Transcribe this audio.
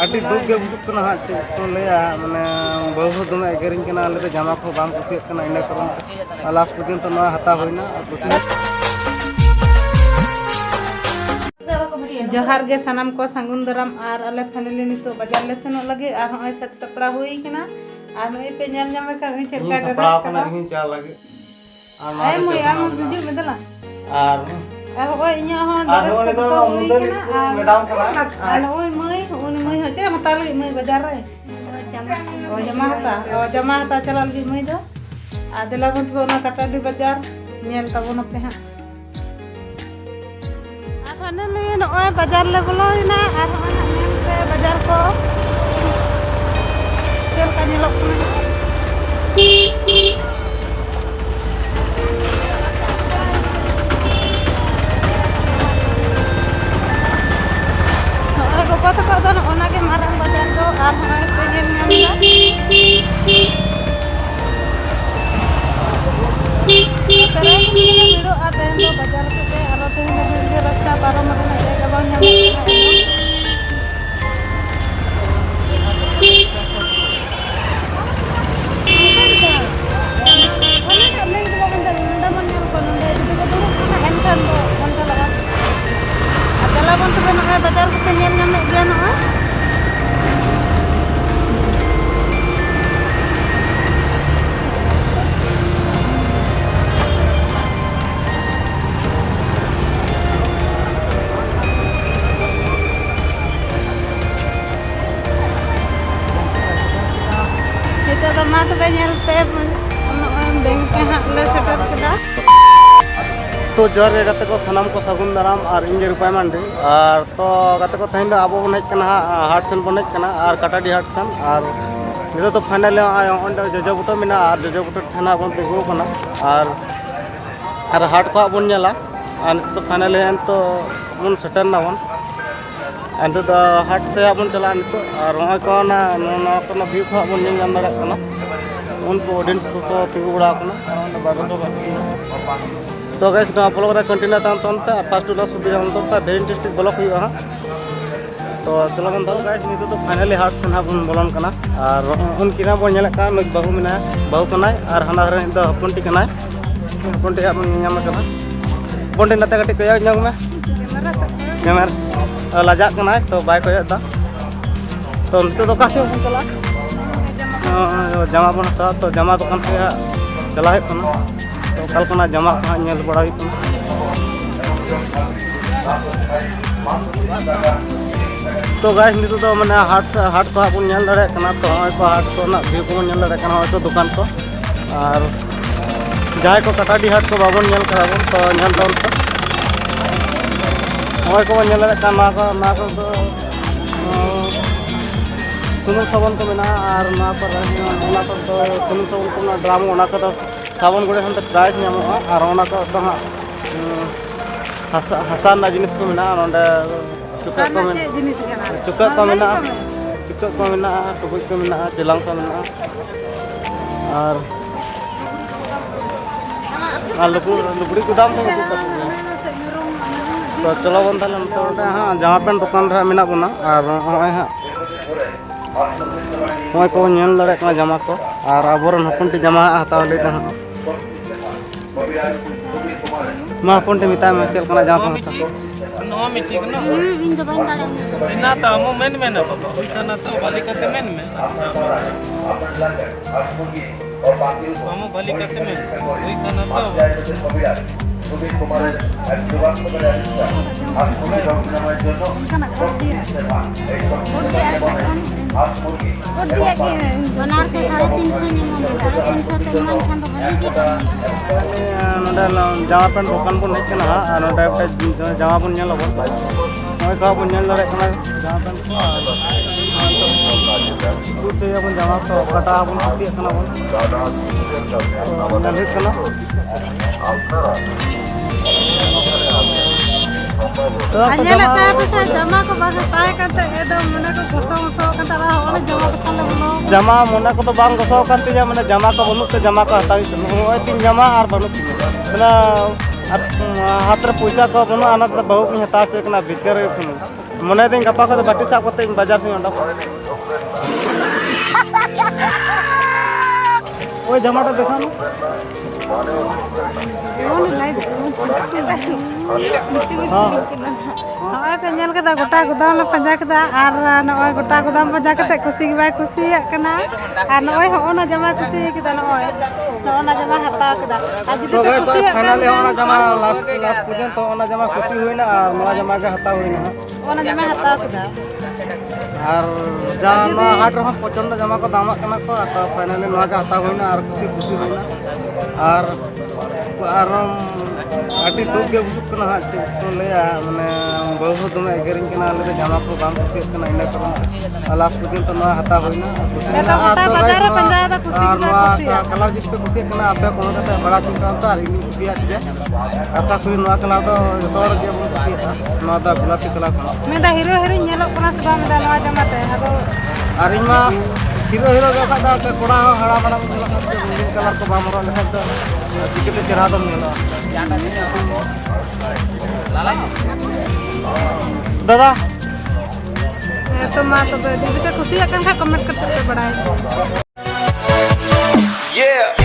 ᱟᱹᱰᱤ ᱫᱩᱠ ᱜᱮ ᱵᱩᱡᱩᱜ ᱠᱟᱱᱟ ᱦᱟᱸᱜ ᱪᱮᱫ ᱠᱚ ᱞᱟᱹᱭᱟ ᱢᱟᱱᱮ ᱵᱟᱹᱦᱩ ᱫᱚᱢᱮ ᱮᱜᱮᱨᱤᱧ ᱠᱟᱱᱟ ᱟᱞᱮ ᱫᱚ ᱡᱟᱢᱟ ᱠᱚ ᱵᱟᱝ ᱠᱩᱥᱤᱭᱟᱜ ᱠᱟᱱᱟ ᱤᱱᱟᱹ ᱠᱟᱨᱚᱱ ᱞᱟᱥᱴ ᱯᱚᱨᱡᱚᱱᱛᱚ ᱱᱚᱣᱟ ᱦᱟᱛᱟᱣ ᱦᱩᱭᱱᱟ ᱠᱩᱥᱤ जोहार गे सनम को संगुन दराम और अले फैमिली नितो बाजार ले सेनो लगे और होय साथ सपड़ा हुई किना और नई पे नेल जामे का हुई चलका सपड़ा कना हिं चा लगे आई मुई आम जुजु मेदला और होय इnya हन दरस को तो हुई किना मैडम कना और होय मुई होचे मता लगे मुई बाजार रे जमा हता चला लगे मुई दो आ दिला बंत बोना कटाडी बाजार नेल तबोन पे हा फाइनली नय बाजार ले बोलोइना और पे बाजार को चल का नेलक गोपा तक दो ओना के मारंग बाजार दो और होय पे नेल नामला तेरे वीडियो आते हैं तो बाजार के आरो ते वीडियो रास्ता पारो मरना जाएगा बांग नाम बाजार को पेनियन नामे गया ना तो मात बेल पे बैंक के हाथ ले सेटर केदा तो जोर रे गाते को सनम को सगुन दाराम और इंजे रुपाय मांडी और तो गाते को तहिन आबो बन हेज कना हाट सेन बन हेज कना और कटाडी हाट सेन और नितो तो फाइनल ओंडे जजो बुटो मिना और जजो बुटो ठना बन तिगु कना और हाट को बन नेला और तो फाइनल एन तो मन सेटर ना बन एंड तो हाट से बन चला नितो और होय को ना व्यू को बन नाम दाड़ा कना उनको ऑडियंस को तिगु बड़ा कना और बागो तो तो गैस ब्लॉग रे कंटिन्यू तान पे फर्स्ट लास्ट सुधी जान तो वेरी इंटरेस्टिंग ब्लॉग हुई हा तो चलो बन दल गैस नितो तो फाइनली हाट से ना बन बोलन कना और उनकिना बन नेल का नुक बाहु मिना बाहु कनाय और हाना रे तो हपनटी कनाय हपनटी आप नाम कना हपनटी नाते कटी कोया ᱧᱚᱜ में कैमरा लाजा कनाय तो बाय कोया दा तो नितो तो का से बन चला जामा बन हता तो जामा दुकान से चला है कना तो कल कना जमा को नेल बड़ा हुई तो गाइस नितो तो माने हाट को बन नेल दाड़े कना तो होय को हाट को ना व्यू को नेल दाड़े कना होय तो दुकान को और जाय को कटाडी हाट को बाबन नेल करा बन तो नेल दन तो होय को नेल दाड़े कना को तो सुनुम साबन को मेना और ना पर ओना को तो सुनुम साबन को ना ड्राम ओना को साबन गुड़े हम प्राइस नामोगा और ओना को तो हसा ना जिनिस को मेना नोंडे चुका को मेना टुकुज को मेना चिलांग को मेना और लुगड़ी को दाम तो चलो बन ताले तो हाँ जमा पेंट दुकान रे मेना बना और होय हाँ होय को नेल दाड़े कना जमा को और आबोरन हपनटी जमा हताव ले ता मा हपनटी मिता में चल कना जमा को नवा मिटी कना इन दो बन दाड़े ना तो मो मेन मेन तो इतना तो बाली करते मेन में हम बाली करते में इतना जमा पेंट दुकान बन हेज कना जमा बन नेल बन होय का बन नेल दाड़े कना जमा पेंट को तो बन जमा तो कटा बन कुसी कना बन नेल कना अन्यलता पे जमा को बाग ताय करते एकदम मने को घसो करता रहा ओने जमा को तले बोलो जमा मने को तो बांग घसो करते जा मने जमा को बनु तो जमा को हताई होय तीन जमा और बनु मने हाथ रे पैसा को बनु आना तो बहु की हता चेक ना भीतर मने दिन गपा को बाटी साब करते बाजार से ओंडा ओए जमाटा देखा ना हाँ नॉय पे नेल कदा गोटा गोदाम ले पंजा कदा आर नॉय गोटा गोदाम पंजा कते खुशी के बाय खुशी कना आर नॉय होना जमा खुशी कदा नॉय होना जमा हता कदा आज तो गैस फाइनली होना जमा लास्ट पर्यंत तो होना जमा खुशी हुईना और नवा जमा के हता हुईना होना जमा हता कदा और जहाँ हाट रहा प्रचंड जमा को दाम करना को तो फाइनली नवा के हता हुईना और खुशी खुशी हुईना और आटी दुख के बुझुक कना हाथ तो लया माने बहुत दमे एगेरिंग कना ले जमा को दाम खुशी कना इना करो लास्ट पर्यंत नवा हता हुईना बाजार रे पंजा दा खुशी और नवा कलर जिस पे खुशी कना आपे कोनो से बड़ा चिंता होता और इन खुशी आके आशा करी नवा कलर तो तोर के खुशी नवा दा गुलाबी कलर मैं दा हीरो हीरो नेलो कना से बा में दा नवा जमा ते हादो और इमा हीरो हीरो के का दा कोड़ा हड़ा बड़ा कलर को बाम रो लेखा तो चिकते चेहरा दम नेला दादा तो मा तो दीदी पे खुशी कन का कमेंट करते बड़ा है Yeah.